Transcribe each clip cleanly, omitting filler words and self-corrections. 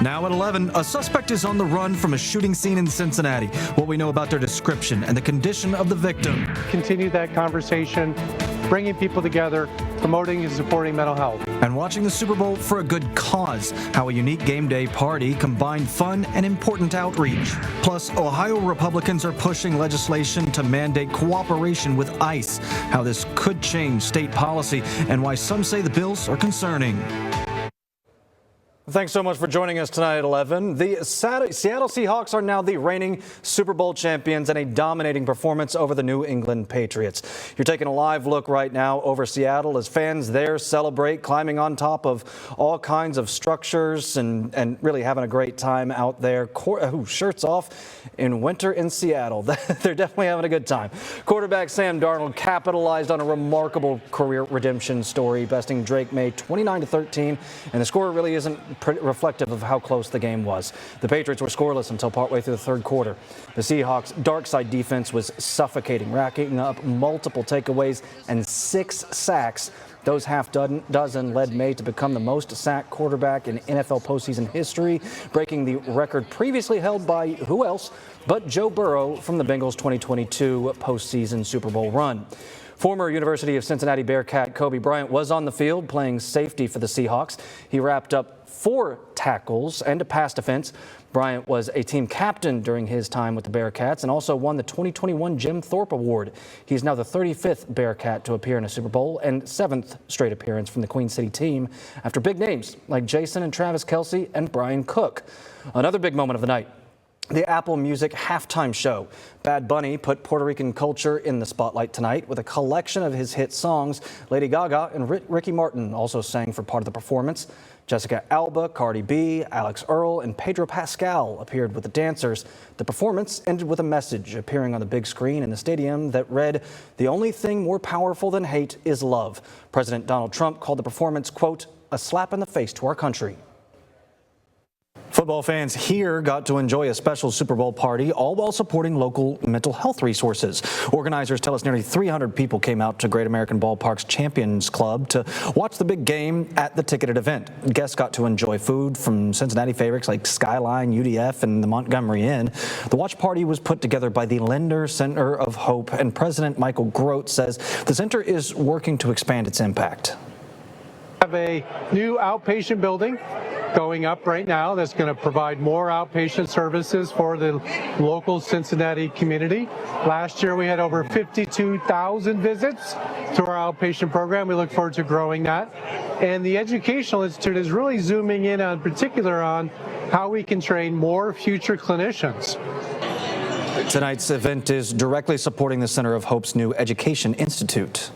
Now at 11, a suspect is on the run from a shooting scene in Cincinnati. What we know about their description and the condition of the victim. Continue that conversation, bringing people together, promoting and supporting mental health. And watching the Super Bowl for a good cause. How a unique game day party combined fun and important outreach. Plus, Ohio Republicans are pushing legislation to mandate cooperation with ICE. How this could change state policy and why some say the bills are concerning. Thanks so much for joining us tonight at 11. The Seattle Seahawks are now the reigning Super Bowl champions and a dominating performance over the New England Patriots. You're taking a live look right now over Seattle as fans there celebrate, climbing on top of all kinds of structures and really having a great time out there. Shirts off in winter in Seattle. They're definitely having a good time. Quarterback Sam Darnold capitalized on a remarkable career redemption story, besting Drake May 29-13, and the score really isn't reflective of how close the game was. The Patriots were scoreless until partway through the third quarter. The Seahawks' dark side defense was suffocating, racking up multiple takeaways and 6 sacks. Those half dozen led May to become the most sacked quarterback in NFL postseason history, breaking the record previously held by who else but Joe Burrow from the Bengals' 2022 postseason Super Bowl run. Former University of Cincinnati Bearcat Kobe Bryant was on the field playing safety for the Seahawks. He wrapped up 4 tackles and a pass defense. Bryant was a team captain during his time with the Bearcats and also won the 2021 Jim Thorpe Award. He's now the 35th Bearcat to appear in a Super Bowl and 7th straight appearance from the Queen City team after big names like Jason and Travis Kelce and Brian Cook. Another big moment of the night. The Apple Music halftime show. Bad Bunny put Puerto Rican culture in the spotlight tonight with a collection of his hit songs. Lady Gaga and Ricky Martin also sang for part of the performance. Jessica Alba, Cardi B, Alex Earl, and Pedro Pascal appeared with the dancers. The performance ended with a message appearing on the big screen in the stadium that read, "The only thing more powerful than hate is love." President Donald Trump called the performance, quote, "a slap in the face to our country." Football fans here got to enjoy a special Super Bowl party, all while supporting local mental health resources. Organizers tell us nearly 300 people came out to Great American Ballpark's Champions Club to watch the big game at the ticketed event. Guests got to enjoy food from Cincinnati favorites like Skyline, UDF, and the Montgomery Inn. The watch party was put together by the Linder Center of Hope, and President Michael Grote says the center is working to expand its impact. We have a new outpatient building going up right now that's going to provide more outpatient services for the local Cincinnati community. Last year we had over 52,000 visits to our outpatient program. We look forward to growing that. And the Educational Institute is really zooming in on particular on how we can train more future clinicians. Tonight's event is directly supporting the Center of Hope's new Education Institute.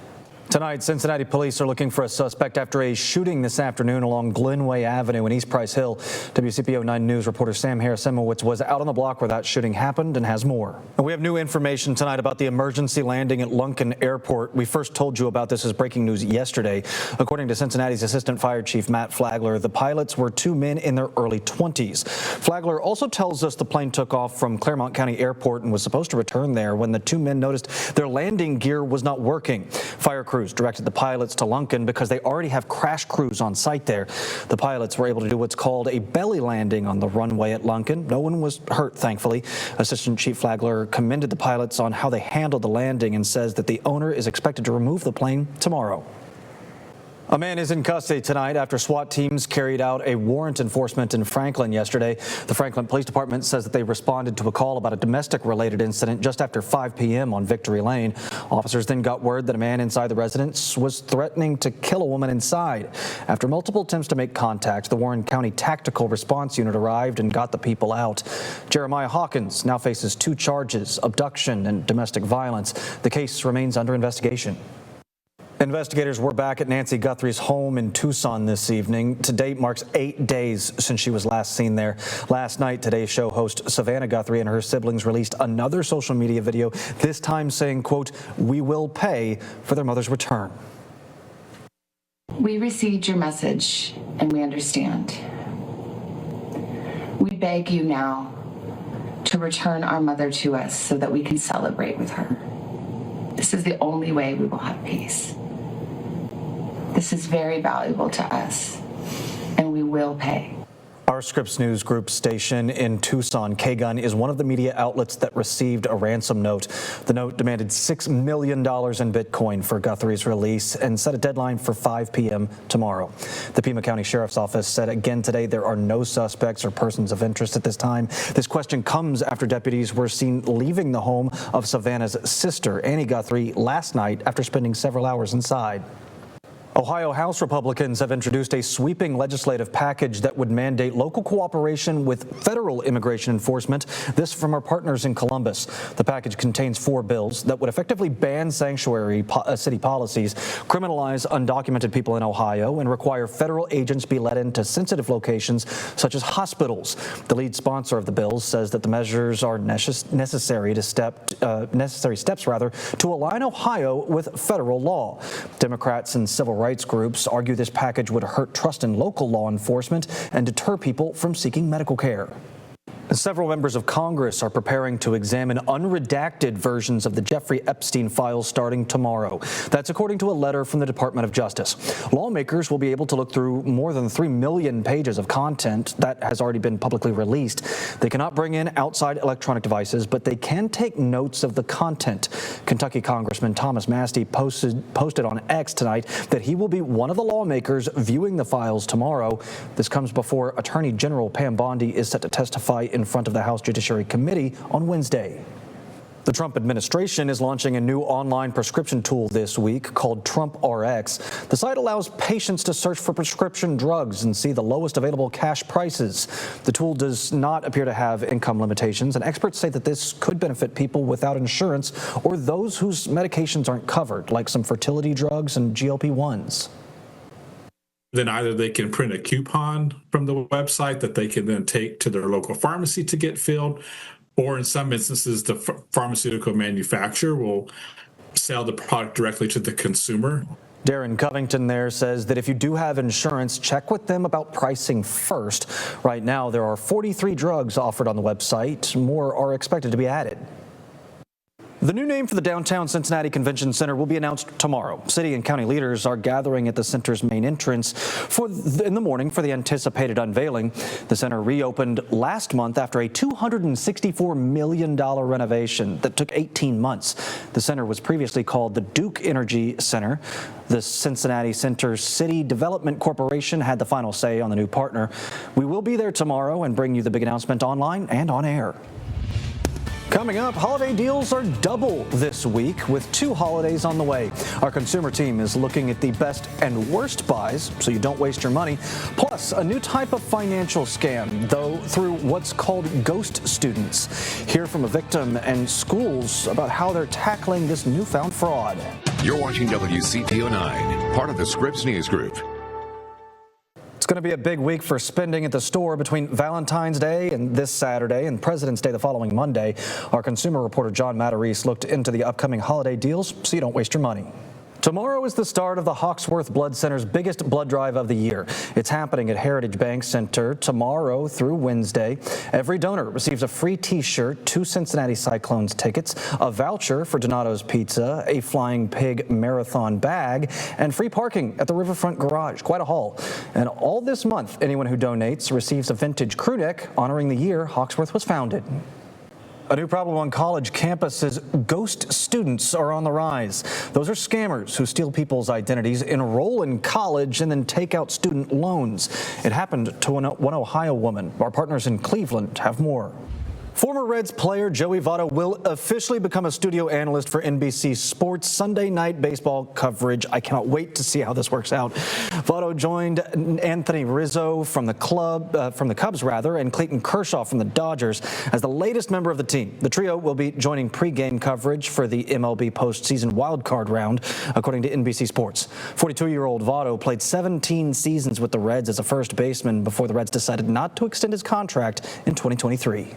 Tonight, Cincinnati police are looking for a suspect after a shooting this afternoon along Glenway Avenue in East Price Hill. WCPO 9 News reporter Sam Harris-Semowitz was out on the block where that shooting happened and has more. And we have new information tonight about the emergency landing at Lunken Airport. We first told you about this as breaking news yesterday. According to Cincinnati's Assistant Fire Chief Matt Flagler, the pilots were 2 men in their early 20s. Flagler also tells us the plane took off from Claremont County Airport and was supposed to return there when the 2 men noticed their landing gear was not working. Fire crews directed the pilots to Lunken because they already have crash crews on site there. The pilots were able to do what's called a belly landing on the runway at Lunken. No one was hurt, thankfully. Assistant Chief Flagler commended the pilots on how they handled the landing and says that the owner is expected to remove the plane tomorrow. A man is in custody tonight after SWAT teams carried out a warrant enforcement in Franklin yesterday. The Franklin Police Department says that they responded to a call about a domestic-related incident just after 5 p.m. on Victory Lane. Officers then got word that a man inside the residence was threatening to kill a woman inside. After multiple attempts to make contact, the Warren County Tactical Response Unit arrived and got the people out. Jeremiah Hawkins now faces 2 charges, abduction and domestic violence. The case remains under investigation. Investigators were back at Nancy Guthrie's home in Tucson this evening. To date marks 8 days since she was last seen there. Last night, Today's Show host Savannah Guthrie and her siblings released another social media video, this time saying, quote, "We will pay for their mother's return." We received your message and we understand. We beg you now to return our mother to us so that we can celebrate with her. This is the only way we will have peace. This is very valuable to us, and we will pay. Our our Scripps News Group station in Tucson, K-Gun is one of the media outlets that received a ransom note. The note demanded $6 million in Bitcoin for Guthrie's release and set a deadline for 5 p.m. tomorrow. The Pima County Sheriff's Office said again today there are no suspects or persons of interest at this time. This question comes after deputies were seen leaving the home of Savannah's sister, Annie Guthrie, last night after spending several hours inside. Ohio House Republicans have introduced a sweeping legislative package that would mandate local cooperation with federal immigration enforcement. This from our partners in Columbus. The package contains 4 bills that would effectively ban sanctuary city policies, criminalize undocumented people in Ohio, and require federal agents be let into sensitive locations such as hospitals. The lead sponsor of the bills says that the measures are necessary steps to align Ohio with federal law. Democrats and civil rights groups argue this package would hurt trust in local law enforcement and deter people from seeking medical care. Several members of Congress are preparing to examine unredacted versions of the Jeffrey Epstein files starting tomorrow. That's according to a letter from the Department of Justice. Lawmakers will be able to look through more than 3 million pages of content that has already been publicly released. They cannot bring in outside electronic devices, but they can take notes of the content. Kentucky Congressman Thomas Mastie posted on X tonight that he will be one of the lawmakers viewing the files tomorrow. This comes before Attorney General Pam Bondi is set to testify in front of the House Judiciary Committee on Wednesday. The Trump administration is launching a new online prescription tool this week called Trump RX. The site allows patients to search for prescription drugs and see the lowest available cash prices. The tool does not appear to have income limitations, and experts say that this could benefit people without insurance or those whose medications aren't covered, like some fertility drugs and GLP-1s. Then either they can print a coupon from the website that they can then take to their local pharmacy to get filled, or in some instances, the pharmaceutical manufacturer will sell the product directly to the consumer. Darren Covington there says that if you do have insurance, check with them about pricing first. Right now, there are 43 drugs offered on the website. More are expected to be added. The new name for the downtown Cincinnati Convention Center will be announced tomorrow. City and county leaders are gathering at the center's main entrance in the morning for the anticipated unveiling. The center reopened last month after a $264 million renovation that took 18 months. The center was previously called the Duke Energy Center. The Cincinnati Center City Development Corporation had the final say on the new partner. We will be there tomorrow and bring you the big announcement online and on air. Coming up, holiday deals are double this week with 2 holidays on the way. Our consumer team is looking at the best and worst buys so you don't waste your money. Plus, a new type of financial scam, though, through what's called ghost students. Hear from a victim and schools about how they're tackling this newfound fraud. You're watching WCPO 9, part of the Scripps News Group. It's going to be a big week for spending at the store between Valentine's Day and this Saturday and President's Day the following Monday. Our consumer reporter John Matarese looked into the upcoming holiday deals so you don't waste your money. Tomorrow is the start of the Hawksworth Blood Center's biggest blood drive of the year. It's happening at Heritage Bank Center tomorrow through Wednesday. Every donor receives a free T-shirt, 2 Cincinnati Cyclones tickets, a voucher for Donato's Pizza, a Flying Pig Marathon bag, and free parking at the Riverfront Garage. Quite a haul. And all this month, anyone who donates receives a vintage crew neck honoring the year Hawksworth was founded. A new problem on college campuses: ghost students are on the rise. Those are scammers who steal people's identities, enroll in college, and then take out student loans. It happened to one Ohio woman. Our partners in Cleveland have more. Former Reds player Joey Votto will officially become a studio analyst for NBC Sports Sunday night baseball coverage. I cannot wait to see how this works out. Votto joined Anthony Rizzo from the Cubs, and Clayton Kershaw from the Dodgers as the latest member of the team. The trio will be joining pregame coverage for the MLB postseason wildcard round, according to NBC Sports. 42-year-old Votto played 17 seasons with the Reds as a first baseman before the Reds decided not to extend his contract in 2023.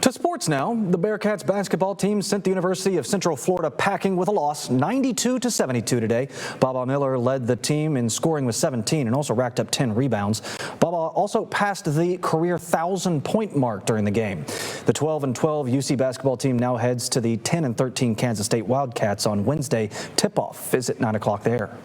To sports now. The Bearcats basketball team sent the University of Central Florida packing with a loss, 92-72 today. Baba Miller led the team in scoring with 17 and also racked up 10 rebounds. Baba also passed the career 1,000-point mark during the game. The 12-12 UC basketball team now heads to the 10-13 Kansas State Wildcats on Wednesday. Tip-off is at 9 o'clock there.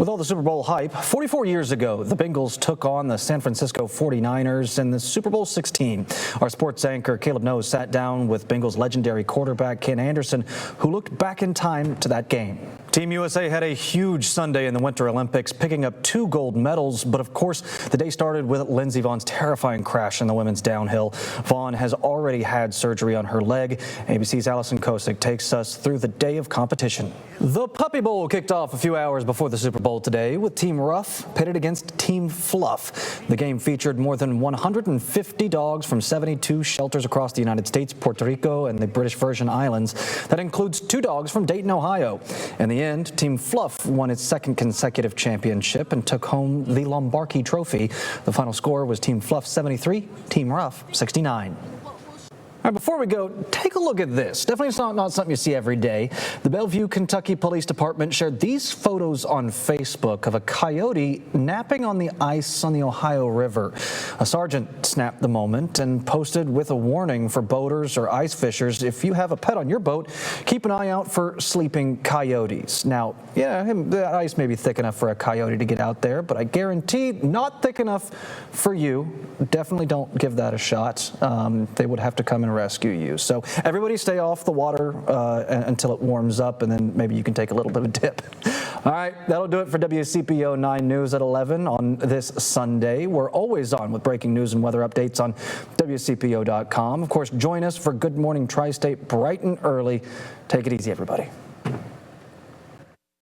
With all the Super Bowl hype, 44 years ago, the Bengals took on the San Francisco 49ers in the Super Bowl 16. Our sports anchor Caleb Knowles sat down with Bengals legendary quarterback Ken Anderson, who looked back in time to that game. Team USA had a huge Sunday in the Winter Olympics, picking up 2 gold medals. But of course, the day started with Lindsey Vogn's terrifying crash in the women's downhill. Vaughn has already had surgery on her leg. ABC's Allison Kosick takes us through the day of competition. The Puppy Bowl kicked off a few hours before the Super Bowl today with Team Rough pitted against Team Fluff. The game featured more than 150 dogs from 72 shelters across the United States, Puerto Rico, and the British Virgin Islands. That includes 2 dogs from Dayton, Ohio. In the end, Team Fluff won its 2nd consecutive championship and took home the Lombardi Trophy. The final score was Team Fluff 73, Team Rough 69. All right, before we go, take a look at this. Definitely not something you see every day. The Bellevue, Kentucky Police Department shared these photos on Facebook of a coyote napping on the ice on the Ohio River. A sergeant snapped the moment and posted with a warning for boaters or ice fishers: if you have a pet on your boat, keep an eye out for sleeping coyotes. Now, yeah, the ice may be thick enough for a coyote to get out there, but I guarantee not thick enough for you. Definitely don't give that a shot. They would have to come and rescue you. So everybody stay off the water until it warms up, and then maybe you can take a little bit of a dip. All right, that'll do it for WCPO 9 News at 11 on this Sunday. We're always on with breaking news and weather updates on WCPO.com. Of course, join us for Good Morning Tri-State bright and early. Take it easy, everybody.